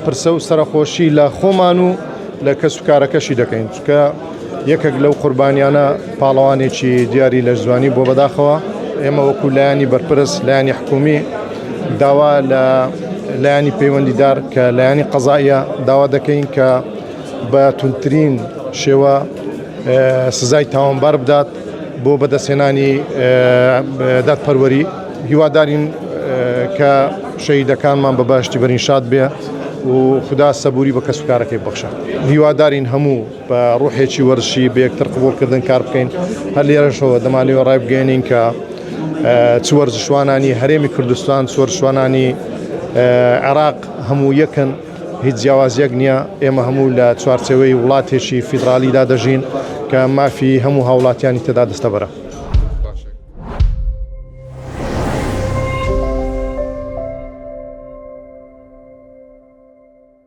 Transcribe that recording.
پرسە و سەرخۆشی لە خۆمان و لە کەس و کارەکەشی دەکەین چکە یەکێک لەو قوربانیانە پاڵەوانێکی دیاری لە جوانی بۆ بەداخەوە ئێمە وەکو لایانی بەرپرس لایانی حکومی داوا لە لایانی پەیوەندیدار کە لایانی قەزاییە داوا دەکەین کە بە تونترین شێوە سزای تاوانبار بدات بۆ بەدەستهێنانی دادپەروەری هیوادارین کە شەهیدەکانمان بە باشتی بەرینشاد بێ و خدا سەبووری بە کەس و کارەکەی بەخشە. هیوادارین هەموو بە ڕوحێکی وەرزشی بە یەکتر قبوڵکردن کار بکەین. هەر لێرەشەوە دەمانەوە ڕای بگەێنین کە چ وەرزشوانانی هەرێمی کوردستان چ وەرزشوانانی عێراق هەموو یەکن هیچ جیاوازیەک نییە. ئێمە هەموو لە چوارچێوەی وڵاتێکی فیدرالیدا دەژین کە مافی هەموو هاوڵاتیانی تێدا دەستە بەرە.